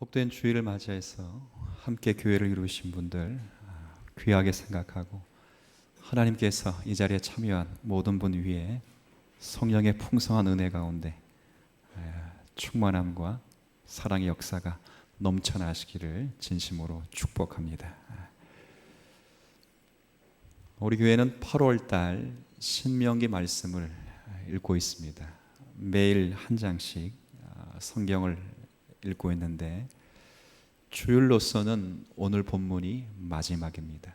복된 주일을 맞이해서 함께 교회를 이루신 분들 귀하게 생각하고, 하나님께서 이 자리에 참여한 모든 분 위에 성령의 풍성한 은혜 가운데 충만함과 사랑의 역사가 넘쳐나시기를 진심으로 축복합니다. 우리 교회는 8월달 신명기 말씀을 읽고 있습니다. 매일 한 장씩 성경을 읽고 있는데 주일로서는 오늘 본문이 마지막입니다.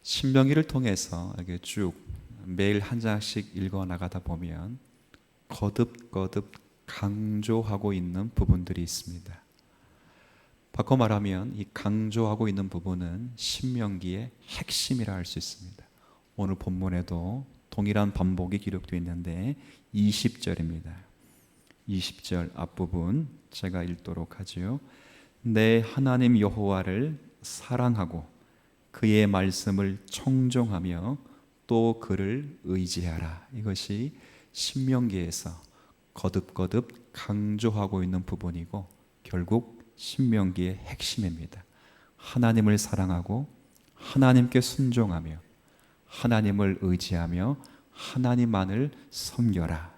신명기를 통해서 이렇게 쭉 매일 한 장씩 읽어 나가다 보면 거듭거듭 강조하고 있는 부분들이 있습니다. 바꿔 말하면 이 강조하고 있는 부분은 신명기의 핵심이라 할 수 있습니다. 오늘 본문에도 동일한 반복이 기록되어 있는데 20절입니다. 20절 앞부분 제가 읽도록 하지요. 내 하나님 여호와를 사랑하고 그의 말씀을 청종하며 또 그를 의지하라. 이것이 신명기에서 거듭거듭 강조하고 있는 부분이고 결국 신명기의 핵심입니다. 하나님을 사랑하고 하나님께 순종하며 하나님을 의지하며 하나님만을 섬겨라.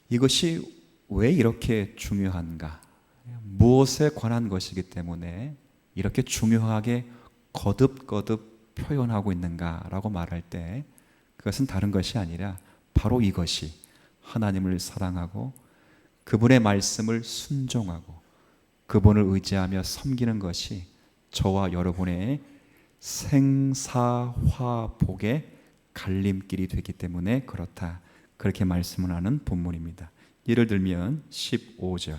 이것이 왜 이렇게 중요한가? 무엇에 관한 것이기 때문에 이렇게 중요하게 거듭거듭 표현하고 있는가라고 말할 때 그것은 다른 것이 아니라 바로 이것이 하나님을 사랑하고 그분의 말씀을 순종하고 그분을 의지하며 섬기는 것이 저와 여러분의 생사화복의 갈림길이 되기 때문에 그렇다. 그렇게 말씀을 하는 본문입니다. 예를 들면 15절.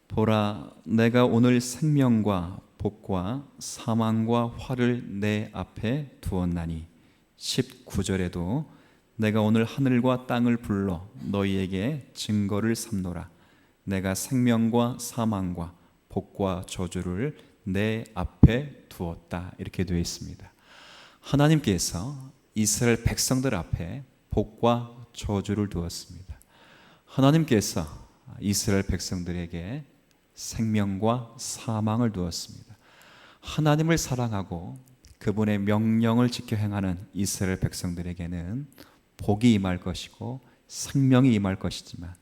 보라, 내가 오늘 생명과 복과 사망과 화를 내 앞에 두었나니. 19절에도 내가 오늘 하늘과 땅을 불러 너희에게 증거를 삼노라. 내가 생명과 사망과 복과 저주를 내 앞에 두었다. 이렇게 되어 있습니다. 하나님께서 이스라엘 백성들 앞에 복과 저주를 두었습니다. 하나님께서 이스라엘 백성들에게 생명과 사망을 두었습니다. 하나님을 사랑하고 그분의 명령을 지켜 행하는 이스라엘 백성들에게는 복이 임할 것이고 생명이 임할 것이지만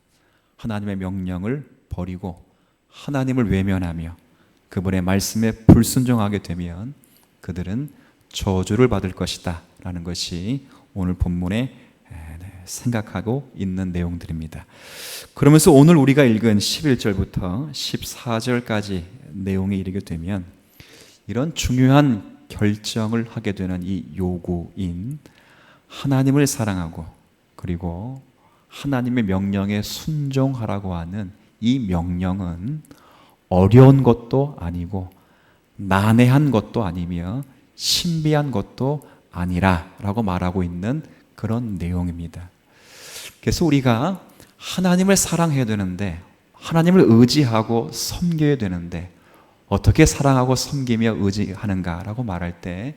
하나님의 명령을 버리고 하나님을 외면하며 그분의 말씀에 불순종하게 되면 그들은 저주를 받을 것이다 라는 것이 오늘 본문에 생각하고 있는 내용들입니다. 그러면서 오늘 우리가 읽은 11절부터 14절까지 내용이 이르게 되면 이런 중요한 결정을 하게 되는 이 요구인 하나님을 사랑하고 그리고 하나님의 명령에 순종하라고 하는 이 명령은 어려운 것도 아니고 난해한 것도 아니며 신비한 것도 아니라 라고 말하고 있는 그런 내용입니다. 그래서 우리가 하나님을 사랑해야 되는데 하나님을 의지하고 섬겨야 되는데 어떻게 사랑하고 섬기며 의지하는가라고 말할 때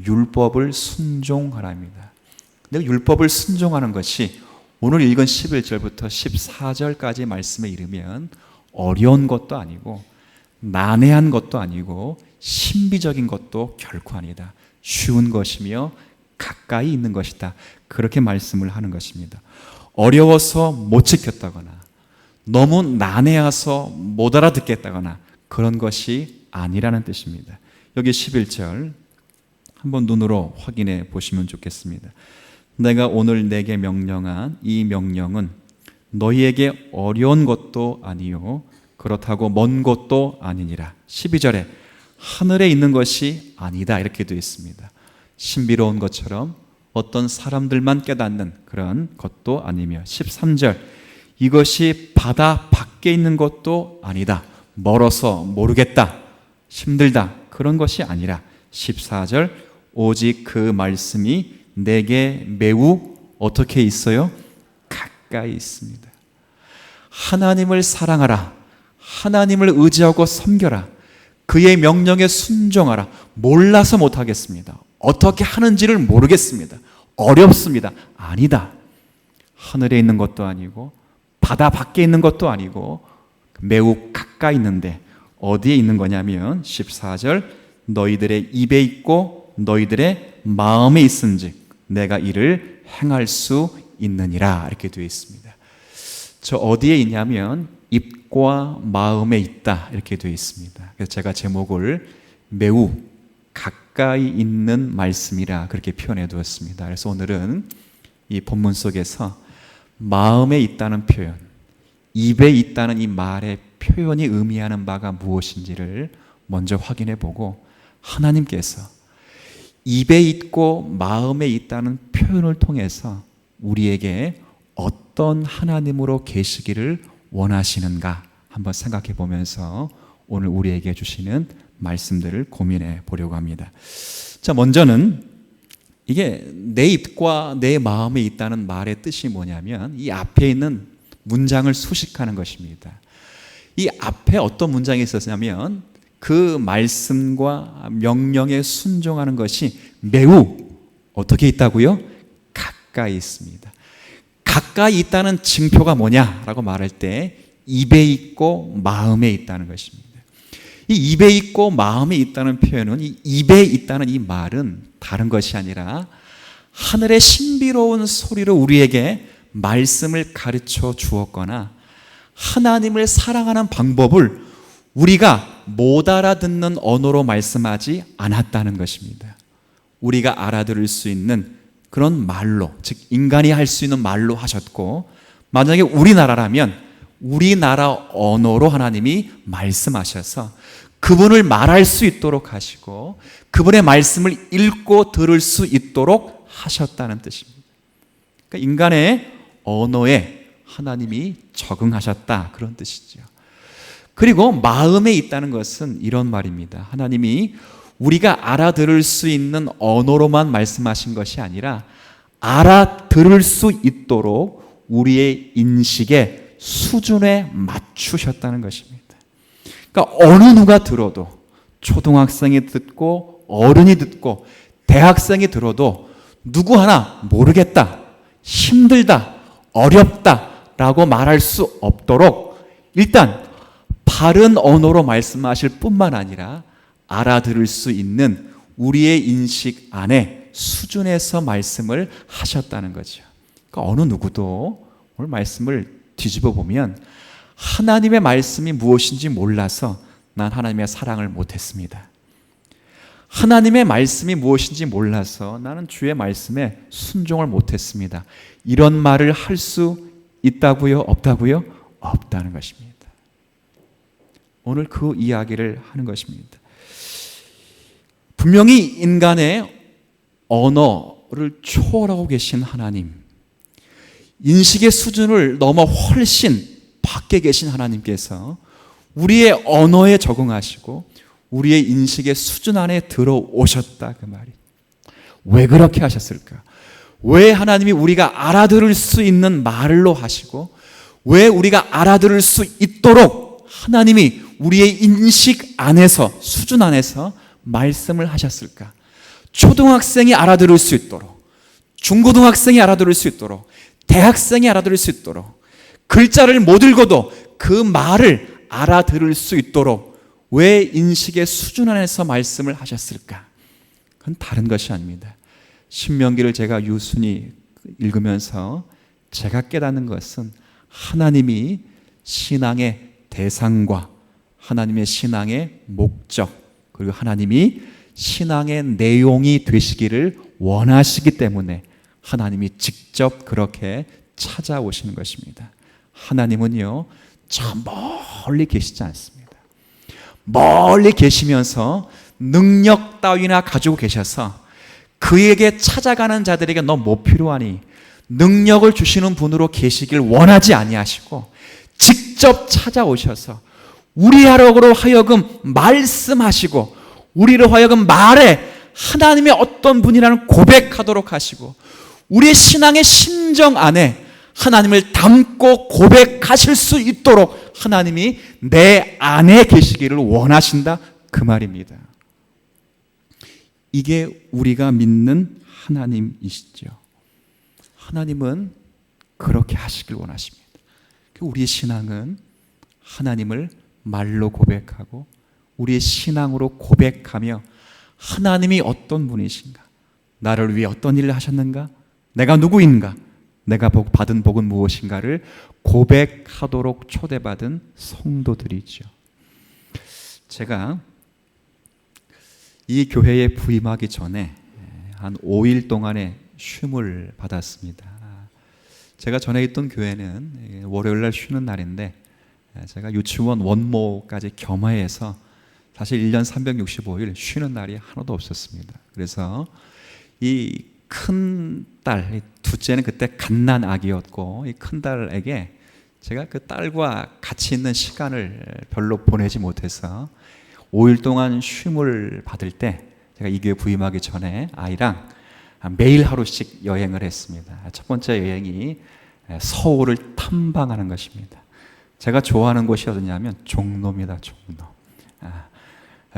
율법을 순종하랍니다. 근데 율법을 순종하는 것이 오늘 읽은 11절부터 14절까지 말씀에 이르면 어려운 것도 아니고 난해한 것도 아니고 신비적인 것도 결코 아니다. 쉬운 것이며 가까이 있는 것이다. 그렇게 말씀을 하는 것입니다. 어려워서 못 지켰다거나 너무 난해해서 못 알아듣겠다거나 그런 것이 아니라는 뜻입니다. 여기 11절 한번 눈으로 확인해 보시면 좋겠습니다. 내가 오늘 내게 명령한 이 명령은 너희에게 어려운 것도 아니요 그렇다고 먼 것도 아니니라. 12절에 하늘에 있는 것이 아니다 이렇게 되어 있습니다. 신비로운 것처럼 어떤 사람들만 깨닫는 그런 것도 아니며 13절 이것이 바다 밖에 있는 것도 아니다. 멀어서 모르겠다. 힘들다. 그런 것이 아니라 14절 오직 그 말씀이 내게 매우 어떻게 있어요? 가까이 있습니다. 하나님을 사랑하라. 하나님을 의지하고 섬겨라. 그의 명령에 순종하라. 몰라서 못하겠습니다. 어떻게 하는지를 모르겠습니다. 어렵습니다. 아니다. 하늘에 있는 것도 아니고 바다 밖에 있는 것도 아니고 매우 가까이 있는데 어디에 있는 거냐면 14절 너희들의 입에 있고 너희들의 마음에 있은즉 내가 이를 행할 수 있느니라 이렇게 되어 있습니다. 저 어디에 있냐면 입과 마음에 있다 이렇게 되어 있습니다. 그래서 제가 제목을 매우 가까이 있는 말씀이라 그렇게 표현해 두었습니다. 그래서 오늘은 이 본문 속에서 마음에 있다는 표현, 입에 있다는 이 말의 표현이 의미하는 바가 무엇인지를 먼저 확인해 보고 하나님께서 입에 있고 마음에 있다는 표현을 통해서 우리에게 어떤 하나님으로 계시기를 원하시는가 한번 생각해 보면서 오늘 우리에게 주시는 말씀들을 고민해 보려고 합니다. 자, 먼저는 이게 내 입과 내 마음에 있다는 말의 뜻이 뭐냐면 이 앞에 있는 문장을 수식하는 것입니다. 이 앞에 어떤 문장이 있었냐면 그 말씀과 명령에 순종하는 것이 매우 어떻게 있다고요? 가까이 있습니다. 가까이 있다는 징표가 뭐냐라고 말할 때 입에 있고 마음에 있다는 것입니다. 이 입에 있고 마음에 있다는 표현은 이 입에 있다는 이 말은 다른 것이 아니라 하늘의 신비로운 소리로 우리에게 말씀을 가르쳐 주었거나 하나님을 사랑하는 방법을 우리가 못 알아듣는 언어로 말씀하지 않았다는 것입니다. 우리가 알아들을 수 있는 그런 말로, 즉 인간이 할 수 있는 말로 하셨고 만약에 우리나라라면 우리나라 언어로 하나님이 말씀하셔서 그분을 말할 수 있도록 하시고 그분의 말씀을 읽고 들을 수 있도록 하셨다는 뜻입니다. 그러니까 인간의 언어에 하나님이 적응하셨다 그런 뜻이죠. 그리고 마음에 있다는 것은 이런 말입니다. 하나님이 우리가 알아들을 수 있는 언어로만 말씀하신 것이 아니라 알아들을 수 있도록 우리의 인식의 수준에 맞추셨다는 것입니다. 그러니까 어느 누가 들어도 초등학생이 듣고 어른이 듣고 대학생이 들어도 누구 하나 모르겠다, 힘들다, 어렵다 라고 말할 수 없도록 일단 바른 언어로 말씀하실 뿐만 아니라 알아들을 수 있는 우리의 인식 안에 수준에서 말씀을 하셨다는 거죠. 그러니까 어느 누구도 오늘 말씀을 뒤집어 보면 하나님의 말씀이 무엇인지 몰라서 난 하나님의 사랑을 못했습니다. 하나님의 말씀이 무엇인지 몰라서 나는 주의 말씀에 순종을 못했습니다. 이런 말을 할 수 있다고요? 없다고요? 없다는 것입니다. 오늘 그 이야기를 하는 것입니다. 분명히 인간의 언어를 초월하고 계신 하나님, 인식의 수준을 넘어 훨씬 밖에 계신 하나님께서 우리의 언어에 적응하시고 우리의 인식의 수준 안에 들어오셨다 그 말이. 왜 그렇게 하셨을까? 왜 하나님이 우리가 알아들을 수 있는 말로 하시고 왜 우리가 알아들을 수 있도록 하나님이 우리의 인식 안에서 수준 안에서 말씀을 하셨을까? 초등학생이 알아들을 수 있도록, 중고등학생이 알아들을 수 있도록, 대학생이 알아들을 수 있도록, 글자를 못 읽어도 그 말을 알아들을 수 있도록 왜 인식의 수준 안에서 말씀을 하셨을까? 그건 다른 것이 아닙니다. 신명기를 제가 유순히 읽으면서 제가 깨닫는 것은 하나님이 신앙의 대상과 하나님의 신앙의 목적 그리고 하나님이 신앙의 내용이 되시기를 원하시기 때문에 하나님이 직접 그렇게 찾아오시는 것입니다. 하나님은요, 저 멀리 계시지 않습니다. 멀리 계시면서 능력 따위나 가지고 계셔서 그에게 찾아가는 자들에게 너 뭐 필요하니 능력을 주시는 분으로 계시길 원하지 아니하시고 직접 찾아오셔서 우리하로 하여금 말씀하시고 우리로 하여금 말해 하나님의 어떤 분이라는 고백하도록 하시고 우리의 신앙의 심정 안에 하나님을 담고 고백하실 수 있도록 하나님이 내 안에 계시기를 원하신다 그 말입니다. 이게 우리가 믿는 하나님이시죠. 하나님은 그렇게 하시길 원하십니다. 우리의 신앙은 하나님을 말로 고백하고 우리의 신앙으로 고백하며 하나님이 어떤 분이신가, 나를 위해 어떤 일을 하셨는가, 내가 누구인가, 내가 받은 복은 무엇인가를 고백하도록 초대받은 성도들이죠. 제가 이 교회에 부임하기 전에 한 5일 동안의 쉼을 받았습니다. 제가 전에 있던 교회는 월요일날 쉬는 날인데 제가 유치원 원모까지 겸하여서 사실 1년 365일 쉬는 날이 하나도 없었습니다. 그래서 이 큰 딸, 둘째는 그때 갓난 아기였고 이 큰 딸에게 제가 그 딸과 같이 있는 시간을 별로 보내지 못해서 5일 동안 쉼을 받을 때 제가 이 교회 부임하기 전에 아이랑 매일 하루씩 여행을 했습니다. 첫 번째 여행이 서울을 탐방하는 것입니다. 제가 좋아하는 곳이 어디냐면 종로입니다.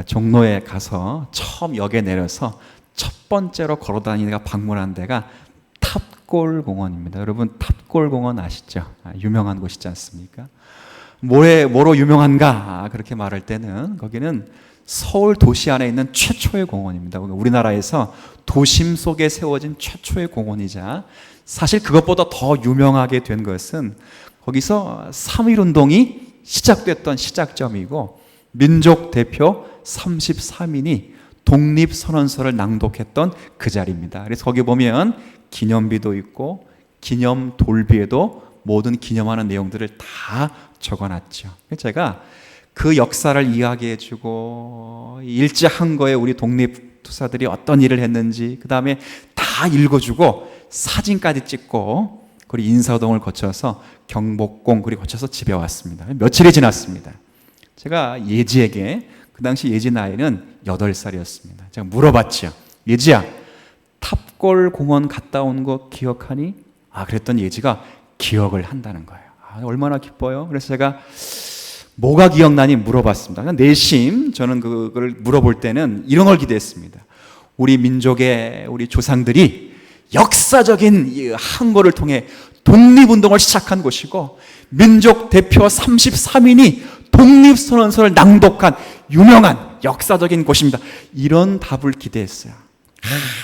종로에 가서 처음 역에 내려서 첫 번째로 걸어다니다가 방문한 데가 탑골공원입니다. 여러분 탑골공원 아시죠? 유명한 곳이지 않습니까? 뭐로 유명한가 그렇게 말할 때는 거기는 서울 도시 안에 있는 최초의 공원입니다. 우리나라에서 도심 속에 세워진 최초의 공원이자 사실 그것보다 더 유명하게 된 것은 거기서 3.1운동이 시작됐던 시작점이고 민족 대표 33인이 독립선언서를 낭독했던 그 자리입니다. 그래서 거기 보면 기념비도 있고 기념 돌비에도 모든 기념하는 내용들을 다 적어놨죠. 제가 그 역사를 이야기해주고 일제항거에 우리 독립투사들이 어떤 일을 했는지 그 다음에 다 읽어주고 사진까지 찍고 그리고 인사동을 거쳐서 경복궁 그리고 거쳐서 집에 왔습니다. 며칠이 지났습니다. 제가 예지에게 그 당시 예지 나이는 8살이었습니다. 제가 물어봤죠. 예지야, 탑골 공원 갔다 온 거 기억하니? 그랬더니 예지가 기억을 한다는 거예요. 얼마나 기뻐요. 그래서 제가 뭐가 기억나니 물어봤습니다. 내심 저는 그걸 물어볼 때는 이런 걸 기대했습니다. 우리 민족의 우리 조상들이 역사적인 항거를 통해 독립운동을 시작한 곳이고 민족 대표 33인이 독립선언서를 낭독한 유명한 역사적인 곳입니다. 이런 답을 기대했어요.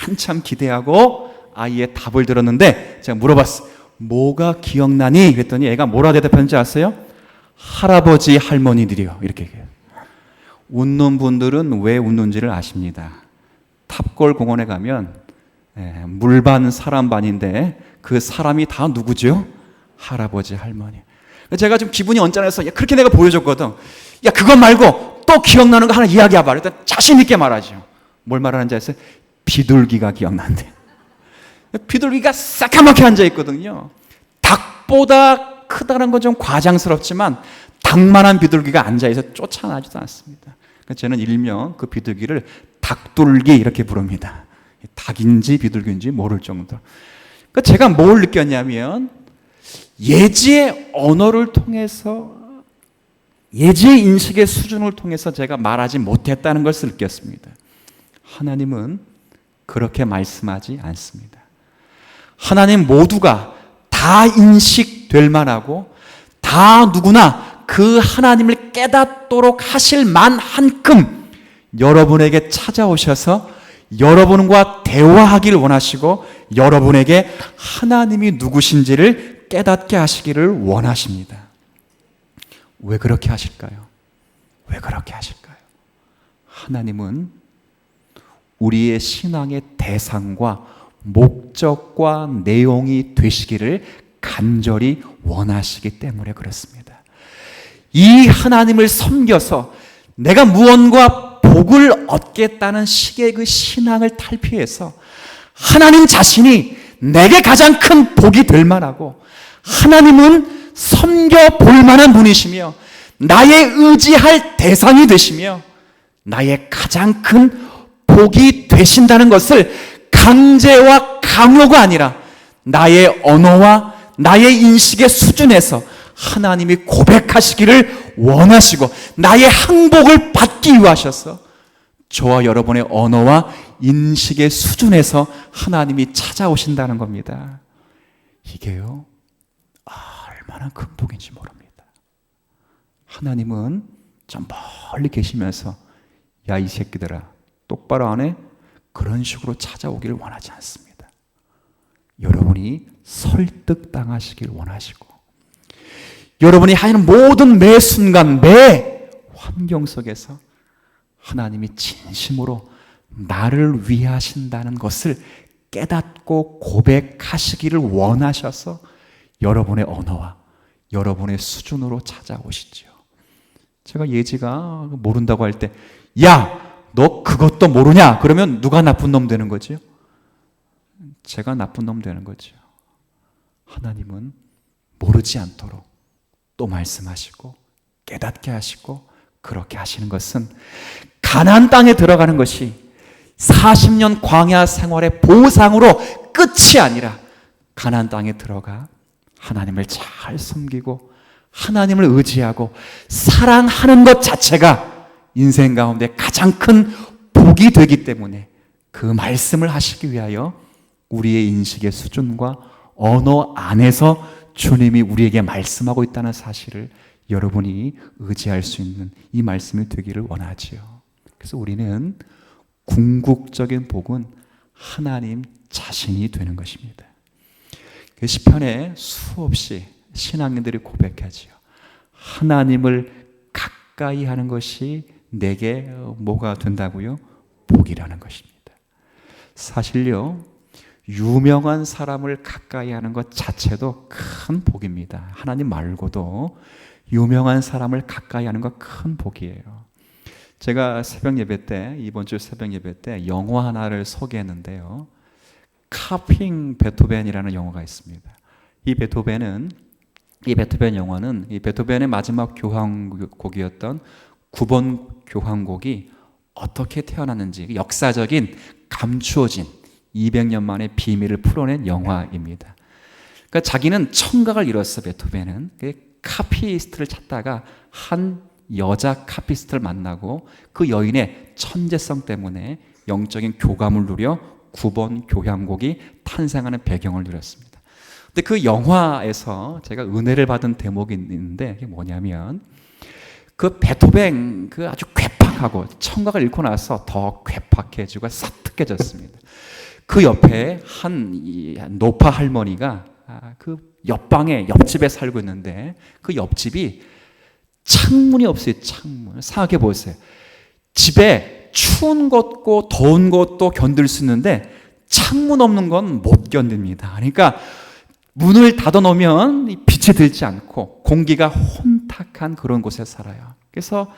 한참 기대하고 아이의 답을 들었는데 제가 물어봤어요. 뭐가 기억나니? 그랬더니 애가 뭐라 대답했는지 아세요? 할아버지 할머니들이요. 이렇게 얘기해요. 웃는 분들은 왜 웃는지를 아십니다. 탑골 공원에 가면 물반 사람반인데 그 사람이 다 누구죠? 할아버지 할머니. 제가 좀 기분이 언짢아서 그렇게 내가 보여줬거든. 야 그것 말고 또 기억나는 거 하나 이야기해봐. 그랬더니 자신 있게 말하죠. 뭘 말하는지 아세요? 비둘기가 기억난대. 비둘기가 새까맣게 앉아있거든요. 닭보다 크다는 건 좀 과장스럽지만 닭만한 비둘기가 앉아있어 쫓아나지도 않습니다. 저는 일명 그 비둘기를 닭둘기 이렇게 부릅니다. 닭인지 비둘기인지 모를 정도. 제가 뭘 느꼈냐면 예지의 언어를 통해서 예지의 인식의 수준을 통해서 제가 말하지 못했다는 것을 느꼈습니다. 하나님은 그렇게 말씀하지 않습니다. 하나님 모두가 다 인식될 만하고 다 누구나 그 하나님을 깨닫도록 하실 만한큼 여러분에게 찾아오셔서 여러분과 대화하기를 원하시고 여러분에게 하나님이 누구신지를 깨닫게 하시기를 원하십니다. 왜 그렇게 하실까요? 왜 그렇게 하실까요? 하나님은 우리의 신앙의 대상과 목적과 내용이 되시기를 간절히 원하시기 때문에 그렇습니다. 이 하나님을 섬겨서 내가 무언가 복을 얻겠다는 식의 그 신앙을 탈피해서 하나님 자신이 내게 가장 큰 복이 될 만하고 하나님은 섬겨 볼 만한 분이시며 나의 의지할 대상이 되시며 나의 가장 큰 복이 되신다는 것을 강제와 강요가 아니라 나의 언어와 나의 인식의 수준에서 하나님이 고백하시기를 원하시고 나의 항복을 받기 위하셔서 저와 여러분의 언어와 인식의 수준에서 하나님이 찾아오신다는 겁니다. 이게요, 얼마나 큰 복인지 모릅니다. 하나님은 좀 멀리 계시면서 야, 이 새끼들아, 똑바로 안 해? 그런 식으로 찾아오기를 원하지 않습니다. 여러분이 설득당하시길 원하시고, 여러분이 하는 모든 매 순간, 매 환경 속에서 하나님이 진심으로 나를 위하신다는 것을 깨닫고 고백하시기를 원하셔서 여러분의 언어와 여러분의 수준으로 찾아오시죠. 제가 예지가 모른다고 할 때, 야, 너 그것도 모르냐? 그러면 누가 나쁜 놈 되는 거죠? 제가 나쁜 놈 되는 거죠. 하나님은 모르지 않도록 또 말씀하시고 깨닫게 하시고, 그렇게 하시는 것은 가나안 땅에 들어가는 것이 40년 광야 생활의 보상으로 끝이 아니라 가나안 땅에 들어가 하나님을 잘 섬기고 하나님을 의지하고 사랑하는 것 자체가 인생 가운데 가장 큰 복이 되기 때문에, 그 말씀을 하시기 위하여 우리의 인식의 수준과 언어 안에서 주님이 우리에게 말씀하고 있다는 사실을 여러분이 의지할 수 있는 이 말씀이 되기를 원하지요. 그래서 우리는 궁극적인 복은 하나님 자신이 되는 것입니다. 그 시편에 수없이 신앙인들이 고백하지요. 하나님을 가까이 하는 것이 내게 뭐가 된다고요? 복이라는 것입니다. 사실요, 유명한 사람을 가까이 하는 것 자체도 큰 복입니다. 하나님 말고도 유명한 사람을 가까이 하는 것 큰 복이에요. 제가 새벽 예배 때, 이번 주 새벽 예배 때 영화 하나를 소개했는데요. 카핑 베토벤이라는 영화가 있습니다. 이 베토벤 영화는 이 베토벤의 마지막 교향곡이었던 9번 교향곡이 어떻게 태어났는지 역사적인 감추어진 200년 만에 비밀을 풀어낸 영화입니다. 그러니까 자기는 청각을 잃었어, 베토벤은. 카피스트를 찾다가 한 여자 카피스트를 만나고 그 여인의 천재성 때문에 영적인 교감을 누려 9번 교향곡이 탄생하는 배경을 누렸습니다. 근데 그 영화에서 제가 은혜를 받은 대목이 있는데, 그게 뭐냐면 그 베토벤 그 아주 괴팍하고 청각을 잃고 나서 더 괴팍해지고 사특해졌습니다. 그 옆에 한 노파 할머니가 그 옆방에 옆집에 살고 있는데, 그 옆집이 창문이 없어요. 창문. 생각해 보세요. 집에 추운 것고 더운 것도 견딜 수 있는데 창문 없는 건 못 견딥니다. 그러니까 문을 닫아 놓으면 빛이 들지 않고 공기가 혼탁한 그런 곳에 살아요. 그래서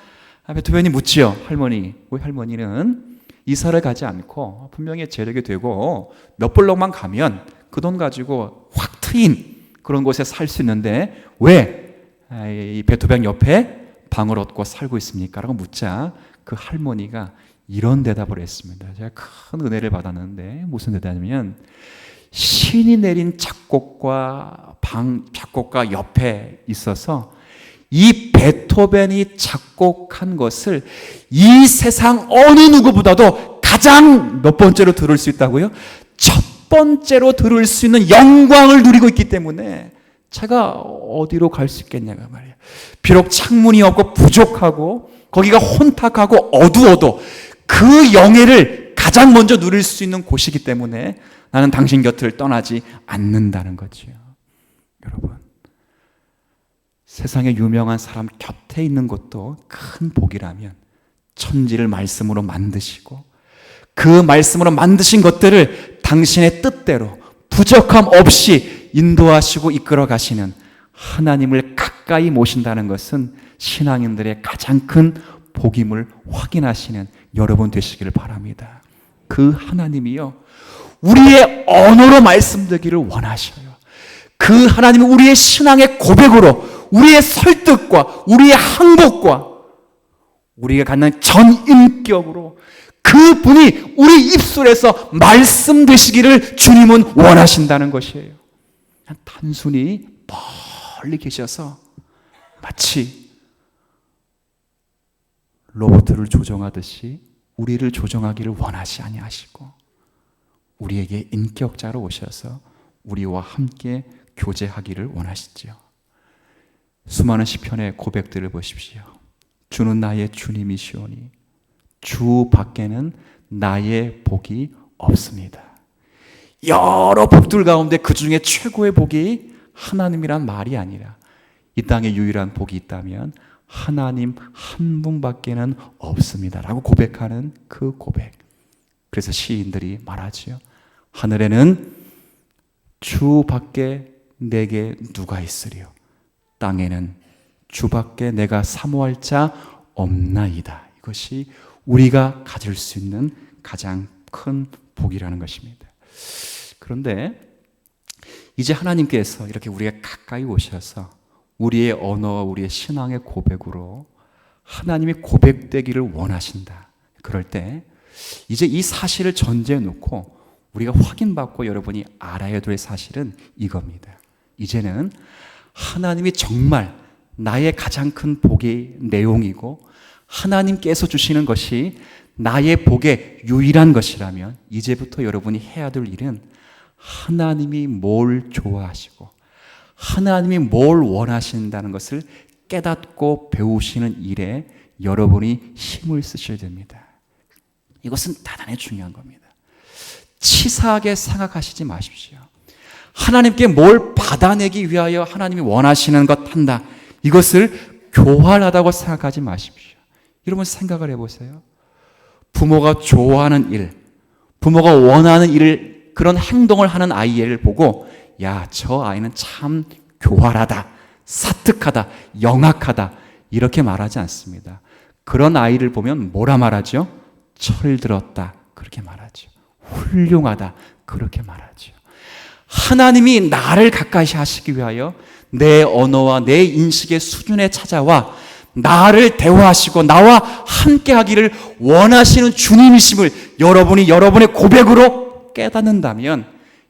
베토벤이 묻지요. 할머니, 우리 할머니는 이사를 가지 않고 분명히 재력이 되고 몇 블록만 가면 그 돈 가지고 확 트인 그런 곳에 살 수 있는데 왜 이 베토벤 옆에 방을 얻고 살고 있습니까? 라고 묻자 그 할머니가 이런 대답을 했습니다. 제가 큰 은혜를 받았는데, 무슨 대답이냐면, 신이 내린 작곡가 옆에 있어서 이 베토벤이 작곡한 것을 이 세상 어느 누구보다도 가장 몇 번째로 들을 수 있다고요? 첫 번째로 들을 수 있는 영광을 누리고 있기 때문에 제가 어디로 갈 수 있겠냐가 말이에요. 비록 창문이 없고 부족하고 거기가 혼탁하고 어두워도 그 영예를 가장 먼저 누릴 수 있는 곳이기 때문에 나는 당신 곁을 떠나지 않는다는 거지요. 여러분, 세상에 유명한 사람 곁에 있는 것도 큰 복이라면 천지를 말씀으로 만드시고 그 말씀으로 만드신 것들을 당신의 뜻대로 부족함 없이 인도하시고 이끌어 가시는 하나님을 가까이 모신다는 것은 신앙인들의 가장 큰 복임을 확인하시는 여러분 되시기를 바랍니다. 그 하나님이요, 우리의 언어로 말씀드리기를 원하셔요. 그 하나님은 우리의 신앙의 고백으로, 우리의 설득과 우리의 항복과 우리가 갖는 전인격으로 그분이 우리 입술에서 말씀되시기를 주님은 원하신다는 것이에요. 단순히 멀리 계셔서 마치 로봇을 조종하듯이 우리를 조종하기를 원하시 아니하시고 우리에게 인격자로 오셔서 우리와 함께 교제하기를 원하시죠. 수많은 시편의 고백들을 보십시오. 주는 나의 주님이시오니 주 밖에는 나의 복이 없습니다. 여러 복들 가운데 그 중에 최고의 복이 하나님이란 말이 아니라 이 땅에 유일한 복이 있다면 하나님 한 분밖에는 없습니다 라고 고백하는 그 고백. 그래서 시인들이 말하지요. 하늘에는 주 밖에 내게 누가 있으리요 땅에는 주밖에 내가 사모할 자 없나이다. 이것이 우리가 가질 수 있는 가장 큰 복이라는 것입니다. 그런데 이제 하나님께서 이렇게 우리가 가까이 오셔서 우리의 언어와 우리의 신앙의 고백으로 하나님이 고백되기를 원하신다. 그럴 때 이제 이 사실을 전제해 놓고 우리가 확인받고 여러분이 알아야 될 사실은 이겁니다. 이제는 하나님이 정말 나의 가장 큰 복의 내용이고 하나님께서 주시는 것이 나의 복의 유일한 것이라면 이제부터 여러분이 해야 될 일은 하나님이 뭘 좋아하시고 하나님이 뭘 원하신다는 것을 깨닫고 배우시는 일에 여러분이 힘을 쓰셔야 됩니다. 이것은 대단히 중요한 겁니다. 치사하게 생각하시지 마십시오. 하나님께 뭘 받아내기 위하여 하나님이 원하시는 것 한다. 이것을 교활하다고 생각하지 마십시오. 여러분 생각을 해보세요. 부모가 좋아하는 일, 부모가 원하는 일을 그런 행동을 하는 아이를 보고 야, 저 아이는 참 교활하다, 사특하다, 영악하다 이렇게 말하지 않습니다. 그런 아이를 보면 뭐라 말하죠? 철들었다 그렇게 말하죠. 훌륭하다 그렇게 말하죠. 하나님이 나를 가까이 하시기 위하여 내 언어와 내 인식의 수준에 찾아와 나를 대화하시고 나와 함께 하기를 원하시는 주님이심을 여러분이 여러분의 고백으로 깨닫는다면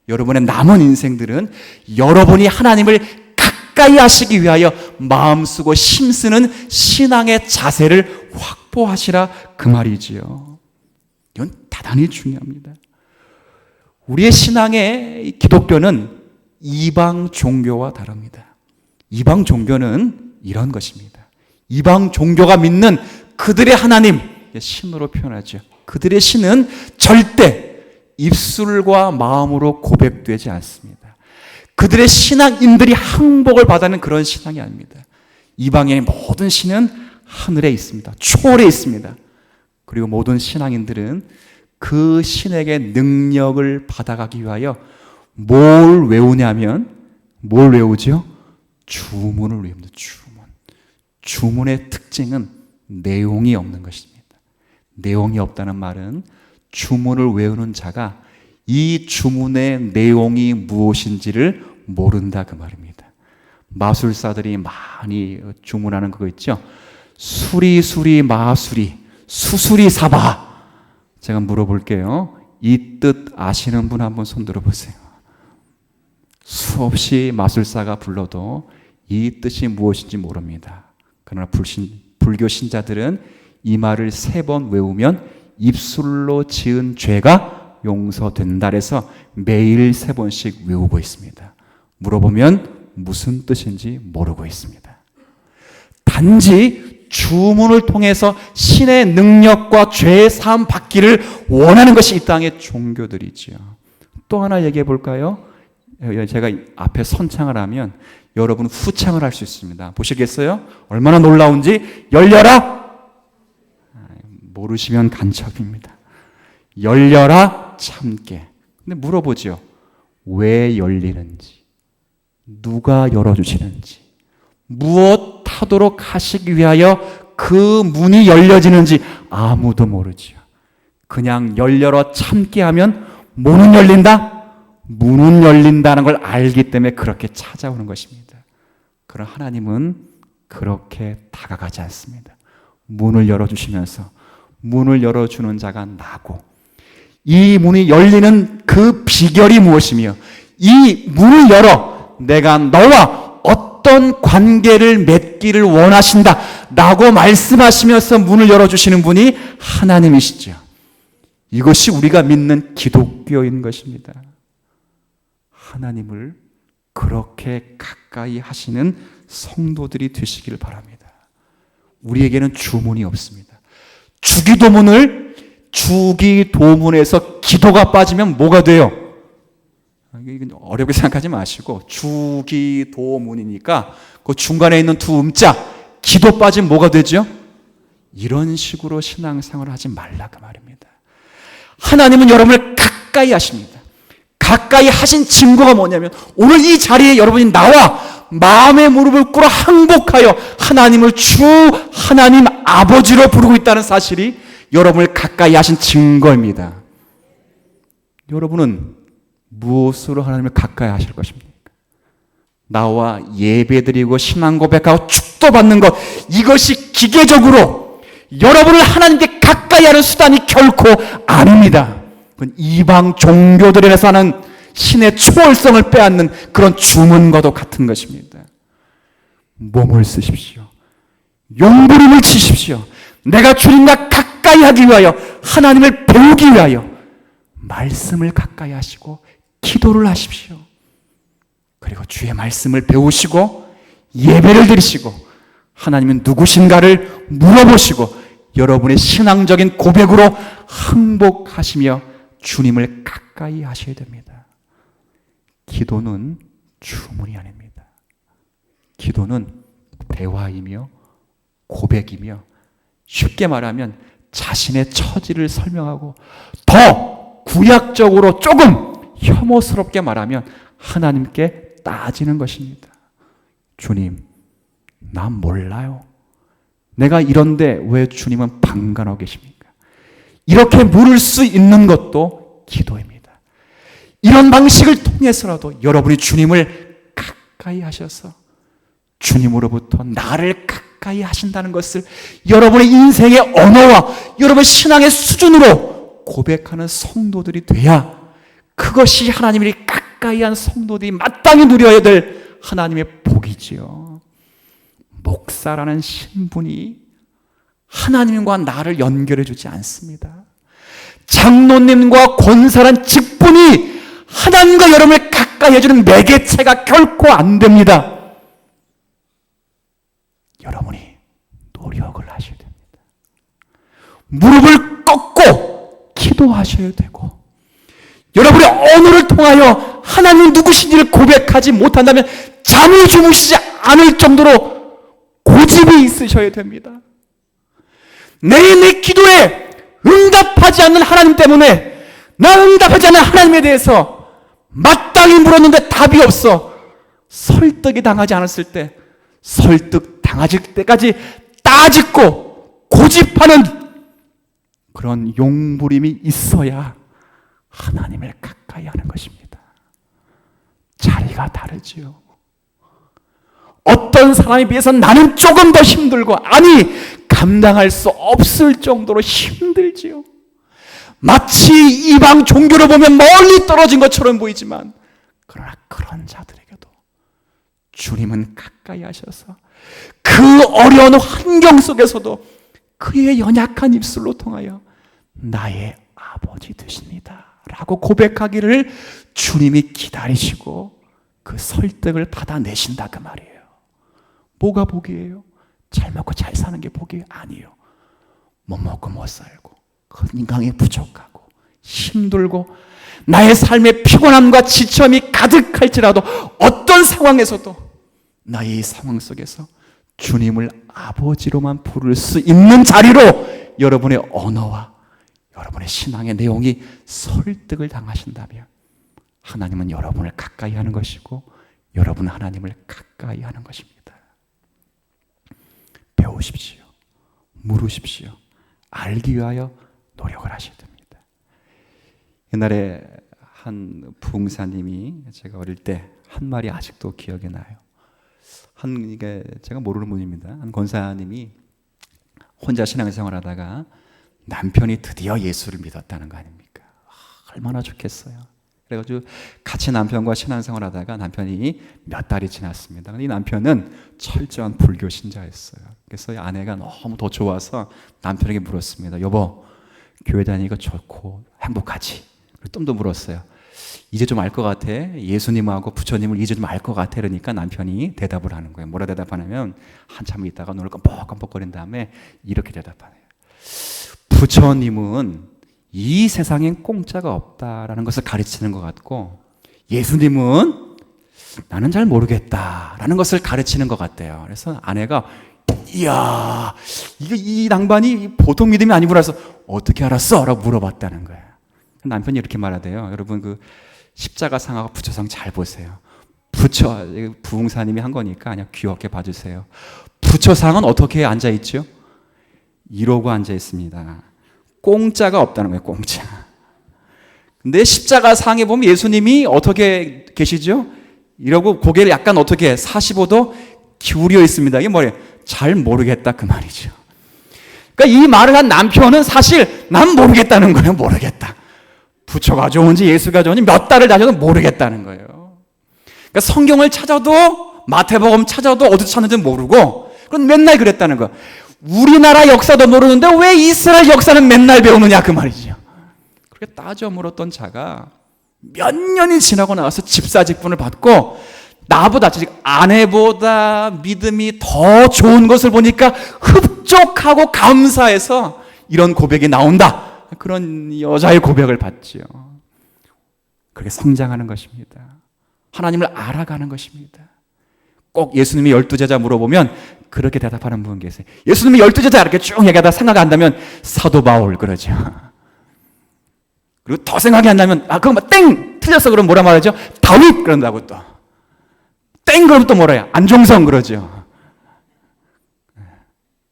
여러분의 남은 인생들은 여러분이 하나님을 가까이 하시기 위하여 마음 쓰고 힘쓰는 신앙의 자세를 확보하시라 그 말이지요. 이건 대단히 중요합니다. 우리의 신앙의 기독교는 이방 종교와 다릅니다. 이방 종교는 이런 것입니다. 이방 종교가 믿는 그들의 하나님, 신으로 표현하죠. 그들의 신은 절대 입술과 마음으로 고백되지 않습니다. 그들의 신앙인들이 항복을 받는 그런 신앙이 아닙니다. 이방의 모든 신은 하늘에 있습니다. 초월에 있습니다. 그리고 모든 신앙인들은 그 신에게 능력을 받아가기 위하여 뭘 외우냐면 뭘 외우죠? 주문을 외웁니다. 주문의 특징은 내용이 없는 것입니다. 내용이 없다는 말은 주문을 외우는 자가 이 주문의 내용이 무엇인지를 모른다 그 말입니다. 마술사들이 많이 주문하는 그거 있죠? 수리수리 마수리 수수리 사바. 제가 물어볼게요. 이 뜻 아시는 분 한번 손 들어보세요. 수없이 마술사가 불러도 이 뜻이 무엇인지 모릅니다. 그러나 불교 신자들은 이 말을 3번 외우면 입술로 지은 죄가 용서된다 해서 매일 3번씩 외우고 있습니다. 물어보면 무슨 뜻인지 모르고 있습니다. 단지 주문을 통해서 신의 능력과 죄의 사함 받기를 원하는 것이 이 땅의 종교들이지요. 또 하나 얘기해 볼까요? 제가 앞에 선창을 하면 여러분 후창을 할 수 있습니다. 보시겠어요? 얼마나 놀라운지. 열려라! 모르시면 간첩입니다. 열려라 참깨. 근데 물어보죠. 왜 열리는지, 누가 열어주시는지, 무엇 하도록 하시기 위하여 그 문이 열려지는지 아무도 모르지요. 그냥 열려라 참깨 하면 문은 열린다? 문은 열린다는 걸 알기 때문에 그렇게 찾아오는 것입니다. 그러나 하나님은 그렇게 다가가지 않습니다. 문을 열어주시면서 문을 열어주는 자가 나고 이 문이 열리는 그 비결이 무엇이며 이 문을 열어 내가 너와 어떤 관계를 맺기를 원하신다 라고 말씀하시면서 문을 열어주시는 분이 하나님이시죠. 이것이 우리가 믿는 기독교인 것입니다. 하나님을 그렇게 가까이 하시는 성도들이 되시길 바랍니다. 우리에게는 주문이 없습니다. 주기도문에서 기도가 빠지면 뭐가 돼요? 이건 어렵게 생각하지 마시고, 주기도문이니까 그 중간에 있는 두 음자, 기도 빠지면 뭐가 되죠? 이런 식으로 신앙생활을 하지 말라 그 말입니다. 하나님은 여러분을 가까이 하십니다. 가까이 하신 증거가 뭐냐면, 오늘 이 자리에 여러분이 나와 마음의 무릎을 꿇어 항복하여 하나님을 주 하나님 아버지로 부르고 있다는 사실이 여러분을 가까이 하신 증거입니다. 여러분은 무엇으로 하나님을 가까이 하실 것입니까? 나와 예배드리고 신앙 고백하고 축도 받는 것, 이것이 기계적으로 여러분을 하나님께 가까이 하는 수단이 결코 아닙니다. 그건 이방 종교들에서 하는 신의 초월성을 빼앗는 그런 주문과도 같은 것입니다. 몸을 쓰십시오. 용부림을 치십시오. 내가 주님과 가까이 하기 위하여, 하나님을 배우기 위하여 말씀을 가까이 하시고 기도를 하십시오. 그리고 주의 말씀을 배우시고 예배를 드리시고 하나님은 누구신가를 물어보시고 여러분의 신앙적인 고백으로 항복하시며 주님을 가까이 하셔야 됩니다. 기도는 주문이 아닙니다. 기도는 대화이며 고백이며, 쉽게 말하면 자신의 처지를 설명하고, 더 구약적으로 조금 혐오스럽게 말하면 하나님께 따지는 것입니다. 주님, 난 몰라요. 내가 이런데 왜 주님은 방관하고 계십니까? 이렇게 물을 수 있는 것도 기도입니다. 이런 방식을 통해서라도 여러분이 주님을 가까이 하셔서 주님으로부터 나를 가까이 하신다는 것을 여러분의 인생의 언어와 여러분의 신앙의 수준으로 고백하는 성도들이 돼야, 그것이 하나님이 가까이 한 성도들이 마땅히 누려야 될 하나님의 복이지요. 목사라는 신분이 하나님과 나를 연결해 주지 않습니다. 장로님과 권사라는 직분이 하나님과 여러분을 가까이 해주는 매개체가 결코 안 됩니다. 여러분이 노력을 하셔야 됩니다. 무릎을 꺾고 기도하셔야 되고, 여러분의 언어를 통하여 하나님 누구신지를 고백하지 못한다면 잠을 주무시지 않을 정도로 고집이 있으셔야 됩니다. 내 기도에 응답하지 않는 하나님 때문에, 나 응답하지 않는 하나님에 대해서 마땅히 물었는데 답이 없어 설득이 당하지 않았을 때, 설득 당하실 때까지 따짓고 고집하는 그런 용부림이 있어야 하나님을 가까이 하는 것입니다. 자리가 다르지요. 어떤 사람에 비해서 나는 조금 더 힘들고, 아니 감당할 수 없을 정도로 힘들지요. 마치 이방 종교를 보면 멀리 떨어진 것처럼 보이지만, 그러나 그런 자들에게도 주님은 가까이 하셔서 그 어려운 환경 속에서도 그의 연약한 입술로 통하여 나의 아버지 되십니다 라고 고백하기를 주님이 기다리시고 그 설득을 받아내신다 그 말이에요. 뭐가 복이에요? 잘 먹고 잘 사는 게 복이 아니에요. 못 먹고 못 살고 건강이 부족하고 힘들고 나의 삶에 피곤함과 지쳐움이 가득할지라도, 어떤 상황에서도 나의 이 상황 속에서 주님을 아버지로만 부를 수 있는 자리로 여러분의 언어와 여러분의 신앙의 내용이 설득을 당하신다면 하나님은 여러분을 가까이 하는 것이고 여러분은 하나님을 가까이 하는 것입니다. 배우십시오. 물으십시오. 알기 위하여 노력을 하셔야 됩니다. 옛날에 한 부흥사님이, 제가 어릴 때 한 말이 아직도 기억에 나요. 이게 제가 모르는 분입니다. 한 권사님이 혼자 신앙생활하다가 남편이 드디어 예수를 믿었다는 거 아닙니까? 얼마나 좋겠어요. 그래가지고 같이 남편과 신앙생활하다가 남편이 몇 달이 지났습니다. 근데 이 남편은 철저한 불교 신자였어요. 그래서 이 아내가 너무 더 좋아서 남편에게 물었습니다. 여보, 교회 다니니까 좋고 행복하지? 좀 더 물었어요. 이제 좀 알 것 같아. 예수님하고 부처님을 이제 좀 알 것 같아. 그러니까 남편이 대답을 하는 거예요. 뭐라 대답하냐면 한참 있다가 눈을 깜빡깜빡거린 다음에 이렇게 대답하네요. 부처님은 이 세상엔 공짜가 없다라는 것을 가르치는 것 같고, 예수님은 나는 잘 모르겠다라는 것을 가르치는 것 같대요. 그래서 아내가 이야, 이 낭만이 보통 믿음이 아니구나 해서 어떻게 알았어? 라고 물어봤다는 거예요. 남편이 이렇게 말하대요. 여러분 그 십자가상하고 부처상 잘 보세요. 부흥사님이 한 거니까 그냥 귀엽게 봐주세요. 부처상은 어떻게 앉아있죠? 이러고 앉아있습니다. 공짜가 없다는 거예요. 공짜. 근데 십자가상에 보면 예수님이 어떻게 계시죠? 이러고 고개를 약간 어떻게 45도 기울여 있습니다. 이게 뭐예요? 잘 모르겠다 그 말이죠. 그러니까 이 말을 한 남편은 사실 난 모르겠다는 거예요. 모르겠다. 부처가 좋은지 예수가 좋은지 몇 달을 다녀도 모르겠다는 거예요. 그러니까 성경을 찾아도 마태복음 찾아도 어디서 찾는지 모르고, 그럼 맨날 그랬다는 거예요. 우리나라 역사도 모르는데 왜 이스라엘 역사는 맨날 배우느냐 그 말이죠. 그렇게 따져 물었던 자가 몇 년이 지나고 나서 집사 직분을 받고 나보다, 즉 아내보다 믿음이 더 좋은 것을 보니까 흡족하고 감사해서 이런 고백이 나온다. 그런 여자의 고백을 받지요. 그렇게 성장하는 것입니다. 하나님을 알아가는 것입니다. 꼭 예수님이 12제자 물어보면 그렇게 대답하는 분 계세요. 예수님이 12제자 이렇게 쭉 얘기하다 생각이 안 나면 사도 바울 그러죠. 그리고 더 생각이 안 나면 그거 뭐 땡! 틀렸어 그러면 뭐라 말하죠? 다윗 그런다고 또. 땡 그러면 또 뭐라 해요? 안종성 그러죠.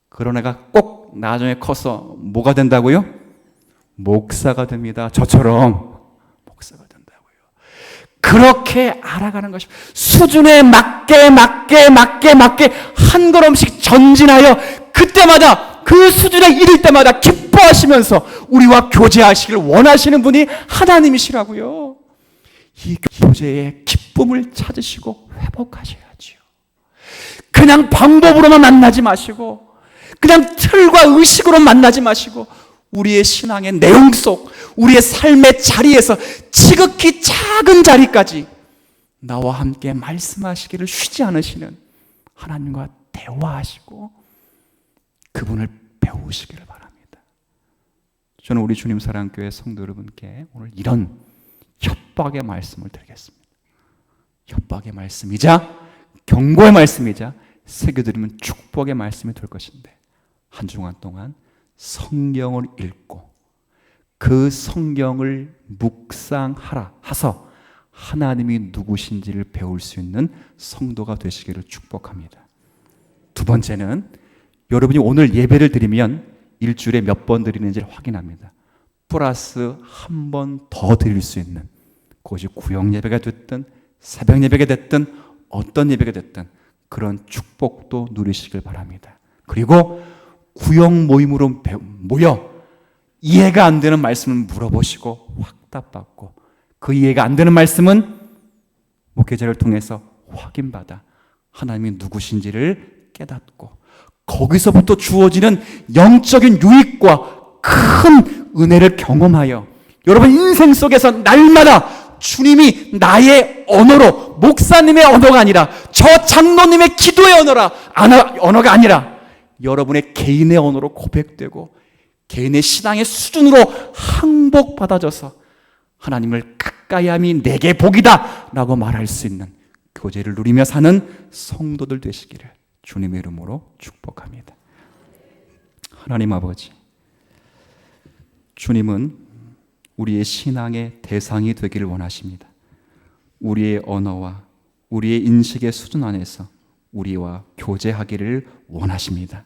그런 애가 꼭 나중에 커서 뭐가 된다고요? 목사가 됩니다. 저처럼 목사가 된다고요. 그렇게 알아가는 것입니다. 수준에 맞게 한 걸음씩 전진하여 그때마다 그 수준에 이를 때마다 기뻐하시면서 우리와 교제하시길 원하시는 분이 하나님이시라고요. 이 교제의 기쁨을 찾으시고 회복하셔야지요. 그냥 방법으로만 만나지 마시고, 그냥 틀과 의식으로 만나지 마시고, 우리의 신앙의 내용 속, 우리의 삶의 자리에서 지극히 작은 자리까지 나와 함께 말씀하시기를 쉬지 않으시는 하나님과 대화하시고 그분을 배우시기를 바랍니다. 저는 우리 주님 사랑교회 성도 여러분께 오늘 이런 협박의 말씀을 드리겠습니다. 협박의 말씀이자 경고의 말씀이자 새겨드리면 축복의 말씀이 될 것인데, 한 주간 동안 성경을 읽고 그 성경을 묵상하라 하서 하나님이 누구신지를 배울 수 있는 성도가 되시기를 축복합니다. 두 번째는 여러분이 오늘 예배를 드리면 일주일에 몇 번 드리는지를 확인합니다. 플러스 한 번 더 드릴 수 있는, 그것이 구역 예배가 됐든 새벽 예배가 됐든 어떤 예배가 됐든 그런 축복도 누리시길 바랍니다. 그리고 구역 모임으로 모여 이해가 안 되는 말씀을 물어보시고 확답받고, 그 이해가 안 되는 말씀은 목회자를 통해서 확인받아 하나님이 누구신지를 깨닫고 거기서부터 주어지는 영적인 유익과 큰 은혜를 경험하여 여러분 인생 속에서 날마다 주님이 나의 언어로, 목사님의 언어가 아니라 저 장로님의 기도의 언어가 아니라 여러분의 개인의 언어로 고백되고 개인의 신앙의 수준으로 항복받아져서 하나님을 가까이함이 내게 복이다 라고 말할 수 있는 교제를 누리며 사는 성도들 되시기를 주님의 이름으로 축복합니다. 하나님 아버지, 주님은 우리의 신앙의 대상이 되기를 원하십니다. 우리의 언어와 우리의 인식의 수준 안에서 우리와 교제하기를 원하십니다.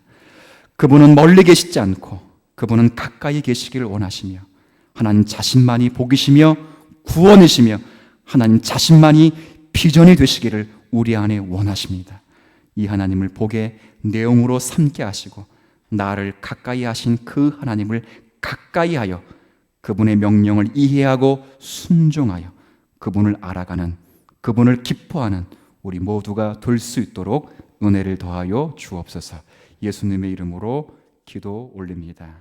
그분은 멀리 계시지 않고 그분은 가까이 계시기를 원하시며 하나님 자신만이 복이시며 구원이시며 하나님 자신만이 비전이 되시기를 우리 안에 원하십니다. 이 하나님을 복의 내용으로 삼게 하시고 나를 가까이 하신 그 하나님을 가까이 하여 그분의 명령을 이해하고 순종하여 그분을 알아가는, 그분을 기뻐하는 우리 모두가 될 수 있도록 은혜를 더하여 주옵소서. 예수님의 이름으로 기도 올립니다.